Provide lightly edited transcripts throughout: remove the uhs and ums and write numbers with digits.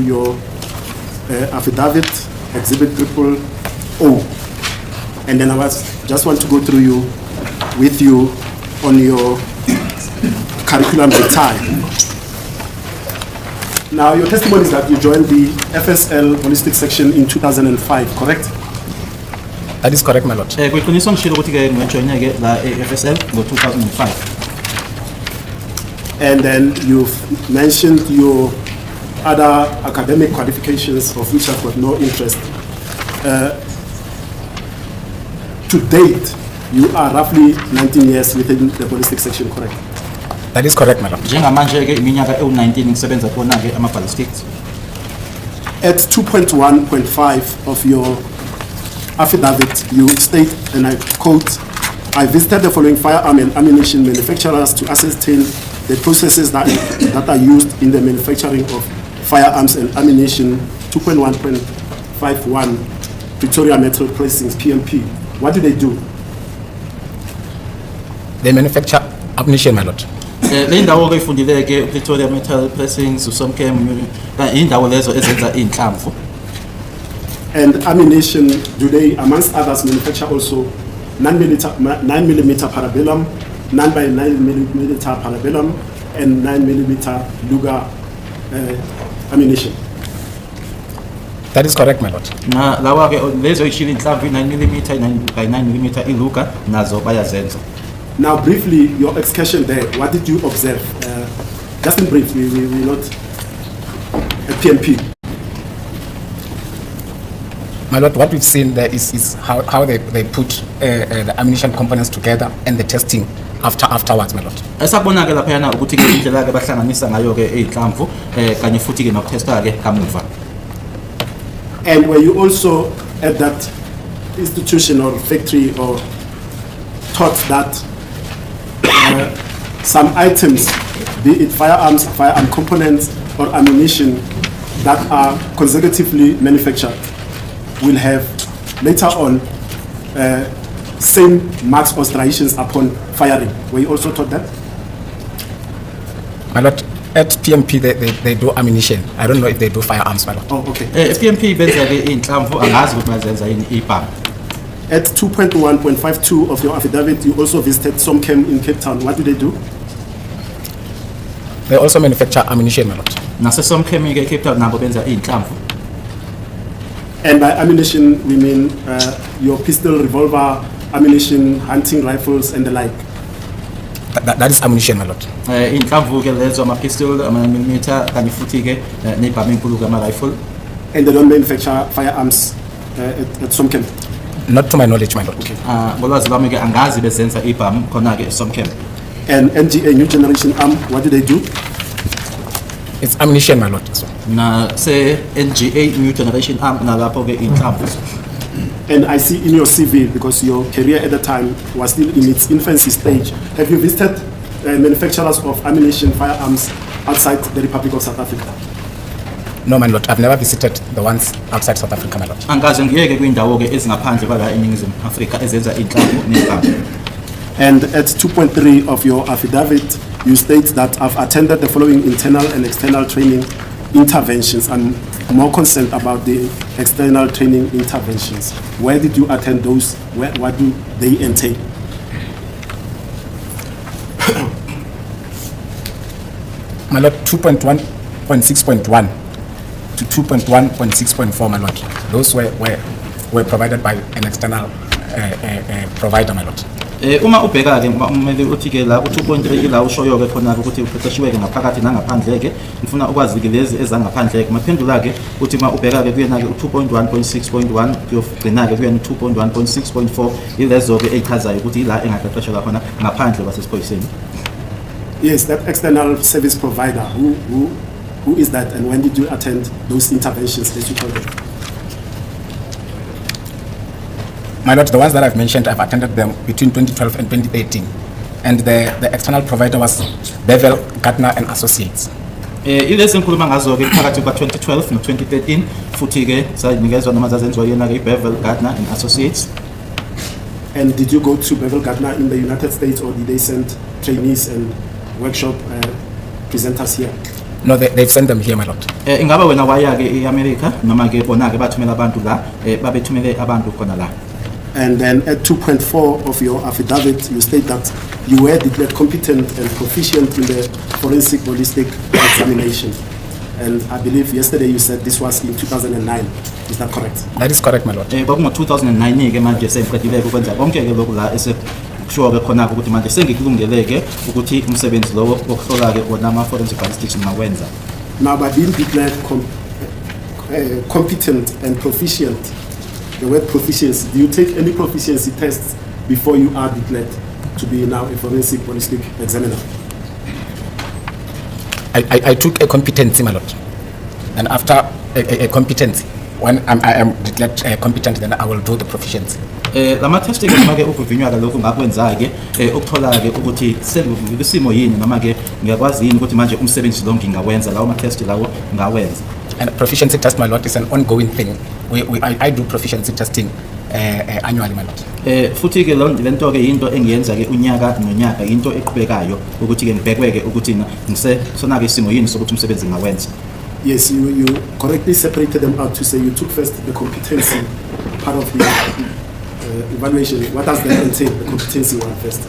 your affidavit, exhibit triple O. And then I just want to go through with you on your curriculum vitae. Now, your testimony is that you joined the FSL Holistic Section in 2005, correct? That is correct, my lord. Kwiqiniso ngishilo ukuthi ke ngijoyine ke la FSL ngo-2005. And then you've mentioned your other academic qualifications of which I've got no interest. To date, you are roughly 19 years within the Holistic Section, correct? That is correct, my lord. Njengamanje ke iminyaka ewu-19 ngisebenza khona ke ama-ballistics. At 2.1.5 of your affidavit, you state, and I quote, I visited the following firearm and ammunition manufacturers to ascertain the processes that are used in the manufacturing of firearms and ammunition. 2.1.51 Pretoria Metal Pressings, PMP. What do they do? They manufacture ammunition, my lord. Le ndawo ke ifundile ke Pretoria Metal Pressings, zonke indawo lezo ezenza inhlamvu. And ammunition, do they, amongst others, manufacture also 9mm parabellum, 9x9mm parabellum, and 9mm Luger ammunition? That is correct, my lord. Na lawa ke lezo ishili inhlamvu 9mm 9x9mm iLuger nazo bayazenza. Now, briefly, your excursion there, what did you observe? Just in brief, we not a PMP. My lord, what we've seen there is how they put the ammunition components together and the testing afterwards, my lord. Esakubona ke laphayana ukuthi ke indlela ke bahlanganisa ngayo ke inhlamvu kanye futhi ke nokutesta ke kamuva. And were you also at that institution or factory or taught that some items, be it firearms, firearm components, or ammunition that are consecutively manufactured will have later on same marks or striations upon firing? Were you also taught that? My lord, at PMP they do ammunition. I don't know if they do firearms, my lord. Oh, okay. PMP benza ke inhlamvu angazi ukuthi bazenza yini ibhamu. At 2.1.52 of your affidavit, you also visited Somchem in Cape Town. What do they do? They also manufacture ammunition, my lord. Nase Somchem ke Cape Town nabo benza inhlamvu. And by ammunition, we mean your pistol, revolver, ammunition, hunting rifles, and the like. That is ammunition, my lord. Inhlamvu ke lezo ama-pistol, ama-millimeter, kanye futhi ke nebhamu enkulu ke ama-rifle. And they don't manufacture firearms at Somchem? Not to my knowledge, my lord. Okay. Ngolwazi lwami ke angazi bezenza ibhamu khona ke Somchem. And NGA, New Generation Arm, what do they do? It's ammunition, my lord. Na se NGA New Generation Arm nalapho ke inhlamvu. And I see in your CV, because your career at the time was still in its infancy stage, have you visited manufacturers of ammunition, firearms outside the Republic of South Africa? No, my lord. I've never visited the ones outside South Africa, my lord. Angaze ngiyeke kwindawo ke ezingaphandle kwala eNingizimu Afrika ezenza inhlamvu nebhamu. And at 2.3 of your affidavit, you state that I've attended the following internal and external training interventions. I'm more concerned about the external training interventions. Where did you attend those? What do they entail? My lord, 2.1.6.1 to 2.1.6.4, my lord. Those were provided by an external provider, my lord. Uma ubheka ke umele uthi ke la ku2.3 la ushoyo ke khona ukuthi uqeqeshiwe ke ngaphakathi nangaphandle ke ngifuna ukwazi ke lezi ezangaphandle ke maphendula ke uthi uma ubheka ke kuyena ke u2.1.6.1 kuyogcina ke kuyena 2.1.6.4 ilezo ke echazayo ukuthi la engaqeqeshelwa khona ngaphandle kwasesiphoyiseni. Yes, that external service provider, who is that, and when did you attend those interventions that you told them? My lord, the ones that I've mentioned, I've attended them between 2012 and 2018. And the external provider was Bevel, Gardner and Associates. Ilezi enkhuluma ngazo ke phakathi kwa2012 no2013 futhi ke sayinikezwa noma zazenziwa yena ke Bevel, Gardner and Associates. And did you go to Bevel Gardner in the United States, or did they send trainees and workshop presenters here? No, they've sent them here, my lord. Ingaba wena waya ke eAmerica noma ke bona ke bathumela abantu la babethumele abantu khona la. And then at 2.4 of your affidavit, you state that you were declared competent and proficient in the forensic ballistic examination. And I believe yesterday you said this was in 2009. Is that correct? That is correct, my lord. Kwakungo 2009 ke manje sengiqedile ukwenza konke ke lokhu la kusho ke khona ukuthi manje sengikulungeleke ukuthi umsebenzi lowo wokuhlola ke wona ama forensic ballistics ngawenza. Now, by being declared competent and proficient, the word proficiency, do you take any proficiency tests before you are declared to be now a forensic ballistic examiner? I took a competency, my lord. And after a competency, when I am declared competent, then I will do the proficiency. Lama test ke manje ukuvinywa lokho ngakwenza ke ukuthola ke ukuthi sengisimo yini noma ke ngiyakwazi yini ukuthi manje umsebenzi lo ngingawenza lawo ama test lawo ngawenza. And proficiency test, my lord, is an ongoing thing. I do proficiency testing annually, my lord. Futhi ke lento ke into engiyenza ke unyaka nonyaka into eqhubekayo ukuthi ke ngibhekwe ke ukuthi ngisona ke isimo yini sokuthi umsebenzi ngawenza. Yes, you correctly separated them out to say you took first the competency part of the evaluation. What does that entail, the competency one first?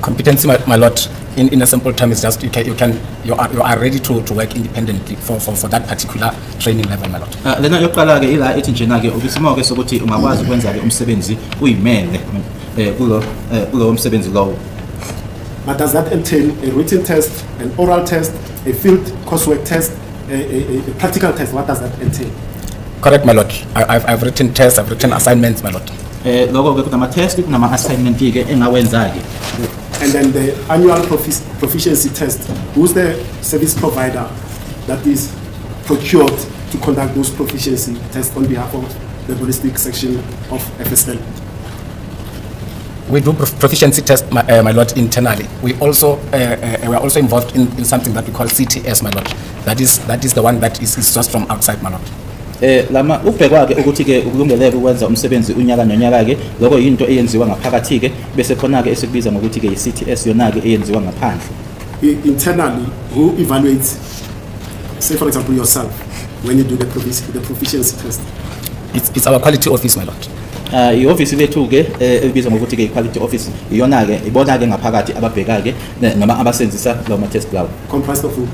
Competency, my lord, in a simple term, is just you are ready to work independently for that particular training level, my lord. Lena yokuqala ke ila ethi njena ke ukisimo ke sokuthi ungakwazi ukwenza ke umsebenzi uyimele kulo umsebenzi lowo. But does that entail a written test, an oral test, a field coursework test, a practical test? What does that entail? Correct, my lord. I've written tests, I've written assignments, my lord. Lokho ke kunama test kunama assignment ke engawenza ke. And then the annual proficiency test, who's the service provider that is procured to conduct those proficiency tests on behalf of the ballistic section of FSL? We do proficiency test, my lord, internally. We also are also involved in something that we call CTS, my lord. That is the one that is just from outside, my lord. Lama ubhekwa ke ukuthi ke ukulungeleka ukwenza umsebenzi unyaka nonyaka ke lokho into eyenziwa ngaphakathi ke bese khona ke esikubiza ngokuthi ke iCTS yona ke eyenziwa ngaphandle. Internally, who evaluates, say for example yourself, when you do the proficiency test? It's our quality office, my lord. I-office lethu ke elibizwa ngokuthi ke quality office iyona ke ibona ke ngaphakathi ababheka ke noma abasenzisa lawo ma test lawo. Comprised of who?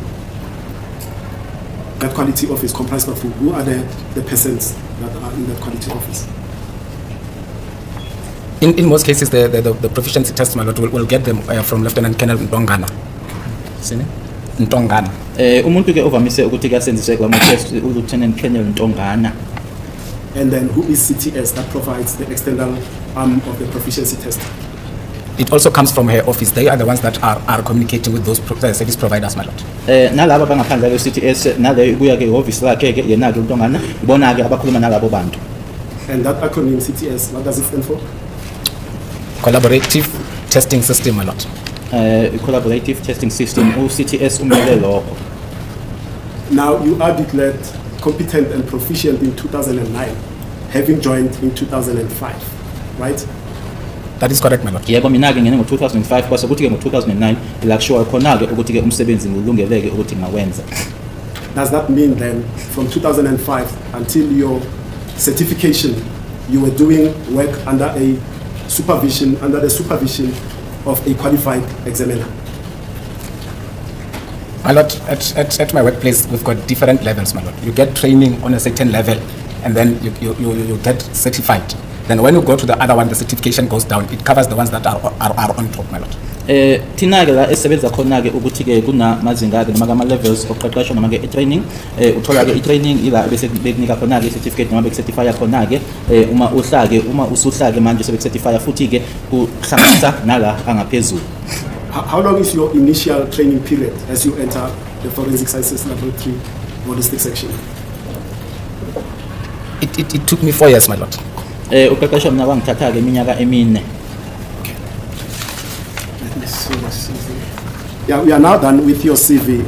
That quality office comprised of who? Who are the persons that are in that quality office? In most cases, the proficiency test, my lord, will get them from Lieutenant Colonel Ntongana. Sine? Ntongana. Umuntu ke ovamise ukuthi ke asenzise lawo ma test Lieutenant Colonel Ntongana. And then who is CTS that provides the external arm of the proficiency test? It also comes from her office. They are the ones that are communicating with those service providers, my lord. Nalabo bangaphandle ke CTS nale kuya ke office lakhe ke yena ke uNtongana ibona ke abakhuluma nalabo bantu. And that acronym CTS, what does it stand for? Collaborative Testing System, my lord. Collaborative Testing System, CTS umele lokho. Now you are declared competent and proficient in 2009, having joined in 2005, right? That is correct, my lord. Yebo mina ke ngene ngo 2005 kwase ukuthi ke ngo 2009 ilakushiwa khona ke ukuthi ke umsebenzi ngilungeleke ukuthi ngawenza. Does that mean then from 2005 until your certification you were doing work under the supervision of a qualified examiner? My lord, at my workplace we've got different levels, my lord. You get training on a certain level and then you get certified. Then when you go to the other one, the certification goes down. It covers the ones that are on top, my lord. Thina ke la esebenza khona ke ukuthi ke kuna mazinga ke noma ama levels oqeqesho noma ke training uthola ke training ila bese bekunika khona ke certificate noma becertify khona ke uma usuhla ke manje sebecertify futhi ke kuhlanganisa nala angaphezulu. How long is your initial training period as you enter the forensic sciences level 3 ballistic section? It took me 4 years, my lord. Uqeqesho mina kwangithatha ke iminyaka emine. Yeah, we are now done with your CV.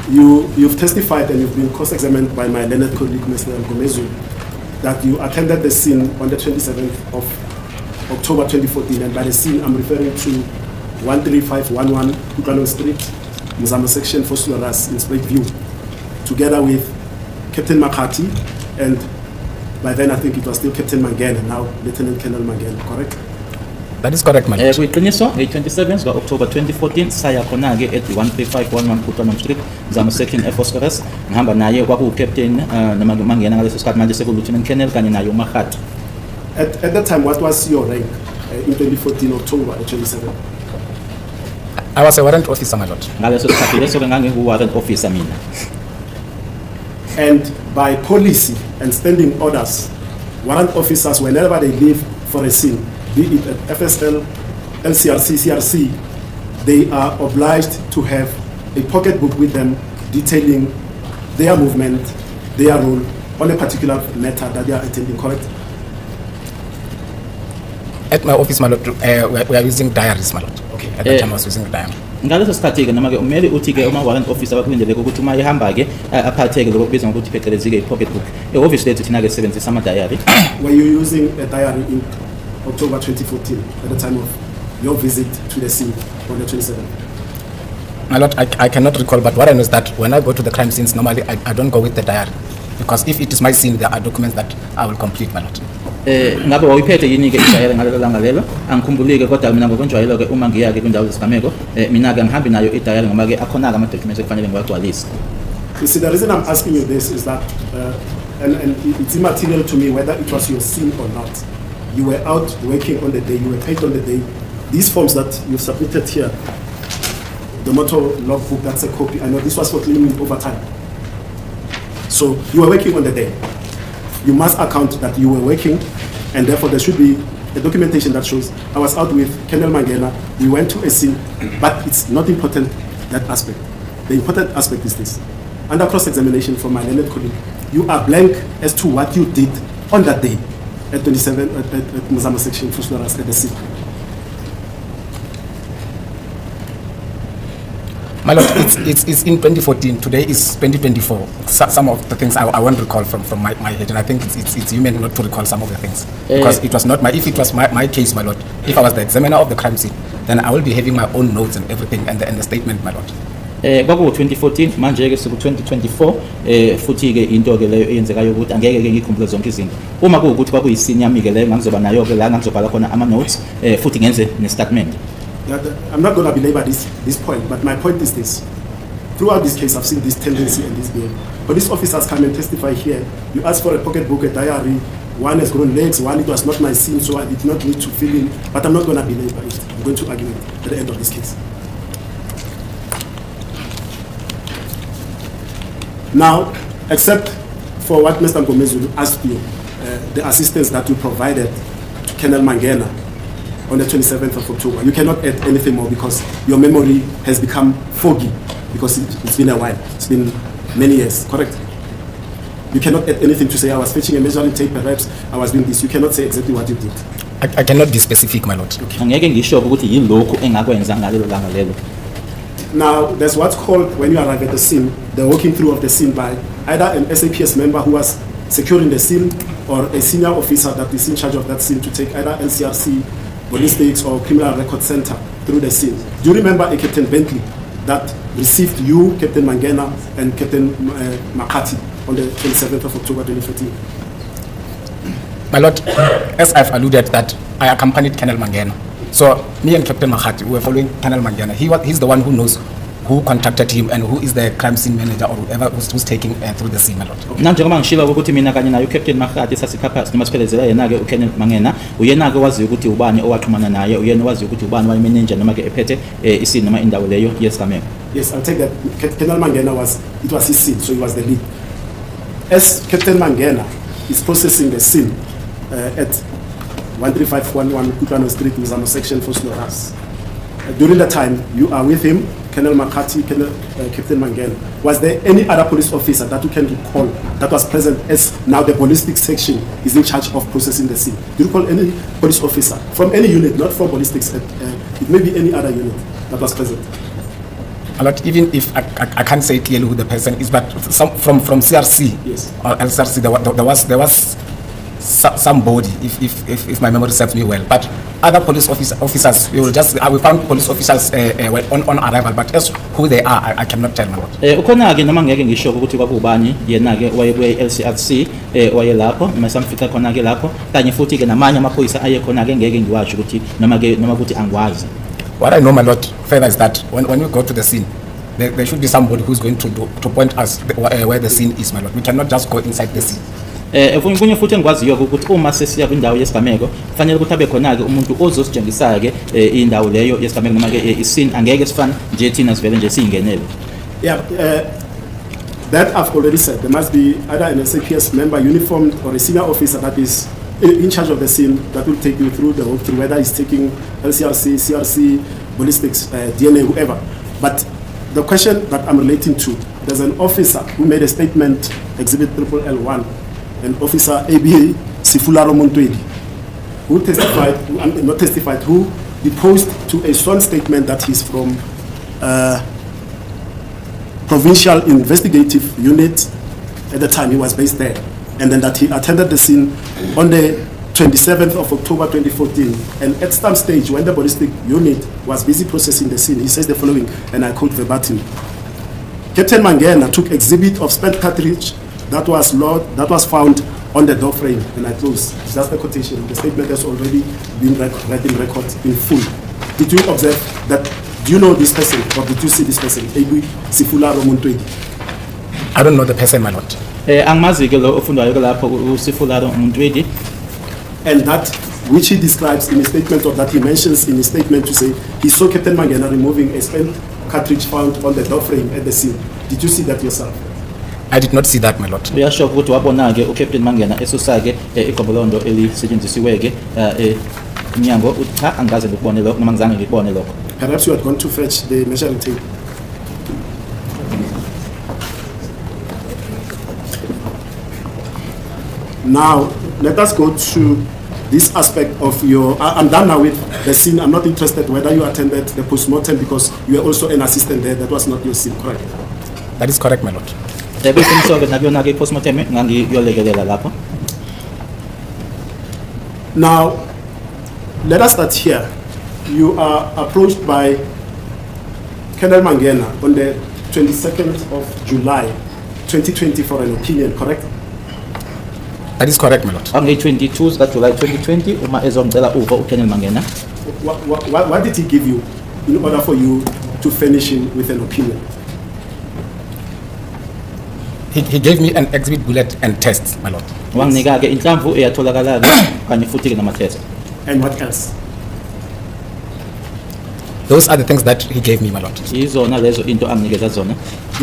You've testified and you've been cross-examined by my learned colleague, Mr. Ngomezu, that you attended the scene on the 27th of October 2014, and by the scene I'm referring to 13511 Kukano Street, Mzamo section for Sloras in Spring View, together with Captain Makati, and by then I think it was still Captain Mangena, now Lieutenant Colonel Mangena, correct? That is correct, my lord. Kwiqiniso nge-27 October 2014 saya khona-ke at 13511 Kutwana Street Mzamo section eFosforus ngihamba naye kwaku-captain noma mangena ngaleso sikhathi manje seku-lieutenant colonel kanye naye uMakati. At that time, what was your rank in 2014 October at 27? I was a warrant officer, my lord. Ngaleso sikhathi leso-ke ngangingu-warrant officer mina. And by policy and standing orders, warrant officers, whenever they leave for a scene, be it at FSL, LCRC, CRC, they are obliged to have a pocketbook with them detailing their movement, their role on a particular matter that they are attending, correct? At my office, my lord, we are using diaries, my lord. Okay. At that time, I was using a diary. Ngaleso sikhathi-ke noma-ke umele uthi-ke uma-warrant officer bakulindeleke ukuthi uma ehamba-ke aphatheke lokho kubizwa ngokuthi phecelezi-ke i-pocketbook. Ehhovisi lethu thina-ke sisebenzisa ama-diary. Were you using a diary in October 2014 at the time of your visit to the scene on the 27th? My lord, I cannot recall, but what I know is that when I go to the crime scenes, normally I don't go with the diary. Because if it is my scene, there are documents that I will complete, my lord. Ngabe wayiphethe yini-ke i-diary ngalelo langa lelo? Angikhumbuli-ke kodwa mina ngokunjwayelo-ke uma ngiya-ke kwindawo zezigameko, mina-ke ngihambi nayo i-diary ngoba-ke akhona-ke ama-documents ekufanele ngiwagcwalise. You see, the reason I'm asking you this is that, and it's immaterial to me whether it was your scene or not. You were out working on the day, you were paid on the day. These forms that you submitted here, the motor logbook, that's a copy. I know this was for claiming overtime. So you were working on the day. You must account that you were working, and therefore there should be a documentation that shows I was out with Colonel Mangena, we went to a scene, but it's not important, that aspect. The important aspect is this. Under cross-examination from my learned colleague, you are blank as to what you did on that day at 27 at Mzamo section Fusloras at the scene. My lord, it's in 2014. Today is 2024. Some of the things I won't recall from my head, and I think it's human not to recall some of the things because it was not my. If it was my case, my lord, if I was the examiner of the crime scene, then I will be having my own notes and everything and the statement, my lord. Kwaku 2014 manje-ke siku 2024 futhi-ke into-ke leyo eyenzekayo ukuthi angeke-ke ngikhumbule zonke izinto. Uma kuwukuthi kwakuyisini yami-ke leyo ngangizoba nayo-ke la ngangizobhala khona ama-notes futhi ngenze ne-statement. I'm not going to belabor this point, but my point is this. Throughout this case, I've seen this tendency and this behavior. Police officers come and testify here. You ask for a pocketbook, a diary. One has grown legs, one it was not my scene, so I did not need to fill in. But I'm not going to belabor it. I'm going to argue it at the end of this case. Now, except for what Mr. Gomez asked you, the assistance that you provided to Colonel Mangena on the 27th of October, you cannot add anything more because your memory has become foggy because it's been a while. It's been many years, correct? You cannot add anything to say I was fetching a measuring tape, perhaps I was doing this. You cannot say exactly what you did. I cannot be specific, my lord. Angeke ngisho ukuthi yilokho engakwenza ngalelo langa lelo. Now, there's what's called, when you arrive at the scene, the walking through of the scene by either an SAPS member who was securing the scene or a senior officer that is in charge of that scene to take either LCRC, ballistics or criminal record center through the scene. Do you remember a Captain Bentley that received you, Captain Mangena, and Captain Makati on the 27th of October 2014? My lord, as I've alluded that I accompanied Colonel Mangena. So me and Captain Makati, we were following Colonel Mangena. He's the one who knows who contacted him and who is the crime scene manager or whoever who's taking through the scene, my lord. Njengoba ngishilo ukuthi mina kanye nayo Captain Makati sasiphapha sinomasiphelezelwa yena-ke uColonel Mangena uyena-ke waziyo ukuthi ubani owaxhumana naye, uyena waziyo ukuthi ubani wayimanager noma-ke ephethe isini noma indawo leyo yesigameko. Yes, I'll take that. Colonel Mangena was his scene, so he was the lead. As Captain Mangena is processing the scene at 13511 Kutwana Street, Mzamo section for Sloras. During the time you are with him, Colonel Makati, Captain Mangena, was there any other police officer that you can recall that was present as now the ballistics section is in charge of processing the scene? Do you recall any police officer from any unit, not from ballistics, it may be any other unit that was present? A lot, even if I can't say clearly who the person is, but from CRC, yes, or LCRC, there was somebody, if my memory serves me well. But other police officers, we found police officers on arrival. But as who they are, I cannot tell, my lord. Ukhona-ke noma ngeke ngisho ukuthi kwakubani yena-ke waye kwe-LCRC waye lapho noma samfika khona-ke lapho kanye futhi-ke namanye amaphoyisa aye khona-ke ngeke ngiwasho ukuthi noma ukuthi angikwazi. What I know, my lord, further is that when we go to the scene, there should be somebody who's going to point us where the scene is, my lord. We cannot just go inside the scene. Kunye futhi engikwaziyo ukuthi uma sesiya kwindawo yesigameko kufanele ukuthi abe khona-ke umuntu ozositshengisaya-ke indawo leyo yesigameko noma-ke iscene angeke sifane nje thina sivele nje siyingenele. Yeah, that I've already said. There must be either an SAPS member, uniformed, or a senior officer that is in charge of the scene that will take you through the walkthrough, whether it's taking LCRC, CRC, ballistics, DNA, whoever. But the question that I'm relating to, there's an officer who made a statement, Exhibit L1, and Officer ABA Sifularo Montwedi, who testified, not testified, who deposed to a sworn statement that he's from Provincial Investigative Unit at the time he was based there, and then that he attended the scene on the 27th of October 2014, and at some stage when the ballistic unit was busy processing the scene, he says the following, and I quote verbatim: Captain Mangena took exhibit of spent cartridge that was found on the door frame, and I close. That's the quotation. The statement has already been read in record in full. Did you observe that? Do you know this person, or did you see this person? Ebi Sifularo Montwedi. I don't know the person, my lord. Angimazi-ke lo ofundayo lapho uSifularo Montwedi. And that which he describes in his statement, or that he mentions in his statement to say he saw Captain Mangena removing a spent cartridge found on the door frame at the scene. Did you see that yourself? I did not see that, my lord. Uyasho ukuthi wabona-ke uCaptain Mangena esusa-ke igobolondo elisetshenzisiwe-ke umnyango uthi cha angikaze ngikubone lokho noma ngizange ngikubone lokho. Perhaps you had gone to fetch the measuring tape. Now, let us go to this aspect of your... I'm done now with the scene. I'm not interested whether you attended the post-mortem because you were also an assistant there. That was not your scene, correct? That is correct, my lord. Now, let us start here. You are approached by Colonel Mangena on the 22nd of July, 2020 for an opinion, correct? That is correct, my lord. On the 22nd of July 2020, Colonel Mangena. What did he give you in order for you to finish him with an opinion? He gave me an exhibit bullet and test, my lord. And what else? Those are the things that he gave me, my lord. Did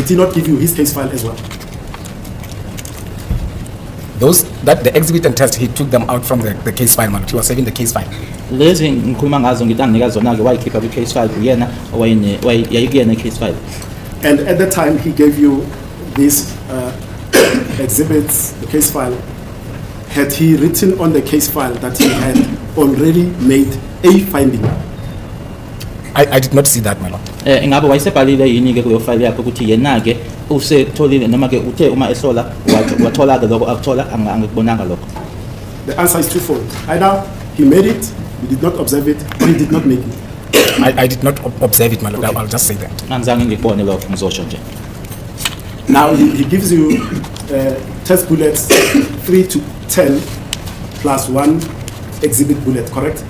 he not give you his case file as well? Those that the exhibit and test, he took them out from the case file, my lord. He was saving the case file. And at the time he gave you these exhibits, the case file, had he written on the case file that he had already made a finding? I did not see that, my lord. The answer is twofold. Either he made it, he did not observe it, or he did not make it. I did not observe it, my lord. Okay. I'll just say that. Now he gives you test bullets 3 to 10 plus 1 exhibit bullet, correct?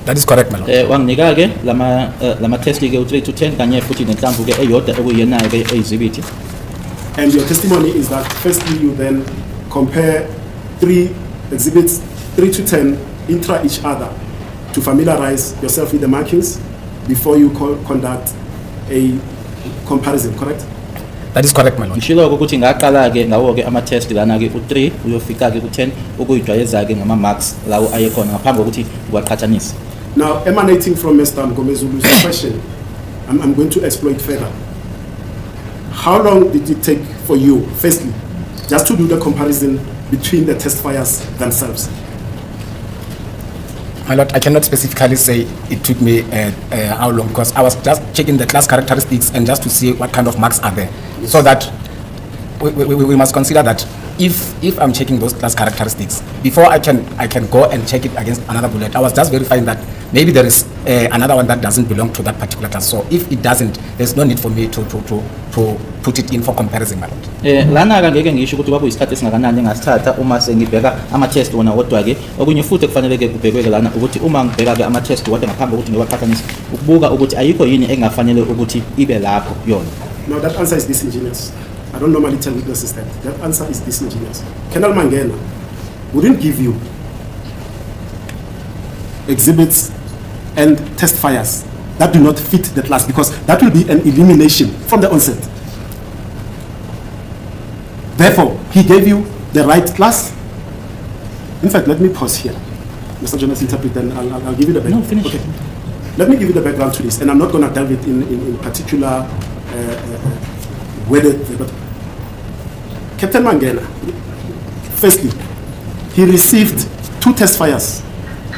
That is correct, my lord. And your testimony is that firstly you then compare 3 exhibits 3 to 10 intra each other to familiarize yourself with the markings before you conduct a comparison, correct? That is correct, my lord. Now, emanating from Mr. Mgomezulu's question, I'm going to exploit further. How long did it take for you, firstly, just to do the comparison between the testifiers themselves? My lord, I cannot specifically say it took me how long, because I was just checking the class characteristics and just to see what kind of marks are there, so that we must consider that if I'm checking those class characteristics, before I can go and check it against another bullet, I was just verifying that maybe there is another one that doesn't belong to that particular class. So if it doesn't, there's no need for me to put it in for comparison, my lord. Lana ke ngeke ngisho ukuthi kwakuyisikhathi esingakanani engasithatha uma sengibheka ama-test wona kodwa ke okunye futhi kufanele ke kubhekwe lana ukuthi uma ngibheka ke ama-test kodwa ngaphambi kokuthi ngiwaqhathanise ukubuka ukuthi ayikho yini engafanele ukuthi ibe lapho yona. No, that answer is disingenuous. I don't normally tell witnesses that. That answer is disingenuous. Colonel Mangena wouldn't give you exhibits and test fires that do not fit the class, because that will be an elimination from the onset. Therefore, he gave you the right class. In fact, let me pause here. Mr. Jonas, interpret, then I'll give you the background. No, finish. Okay. Let me give you the background to this, and I'm not going to delve it in particular whether, but Captain Mangena, firstly, he received 2 test fires,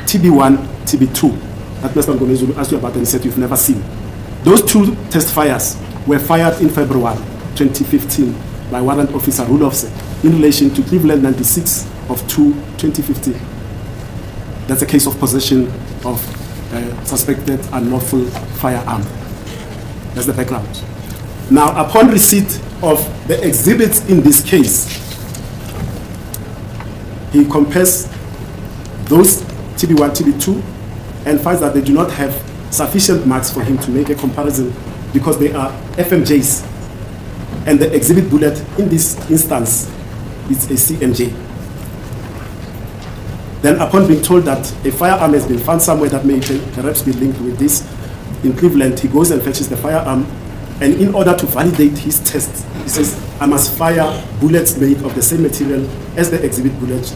TB1, TB2, that Mr. Ngomezulu asked you about and he said you've never seen. Those 2 test fires were fired in February 2015 by Warrant Officer Rudolphson in relation to Cleveland 96 of 2015. That's a case of possession of suspected unlawful firearm. That's the background. Now, upon receipt of the exhibits in this case, he compares those TB1, TB2, and finds that they do not have sufficient marks for him to make a comparison because they are FMJs. And the exhibit bullet in this instance is a CMJ. Then upon being told that a firearm has been found somewhere that may perhaps be linked with this in Cleveland, he goes and fetches the firearm, and in order to validate his test, he says, I must fire bullets made of the same material as the exhibit bullet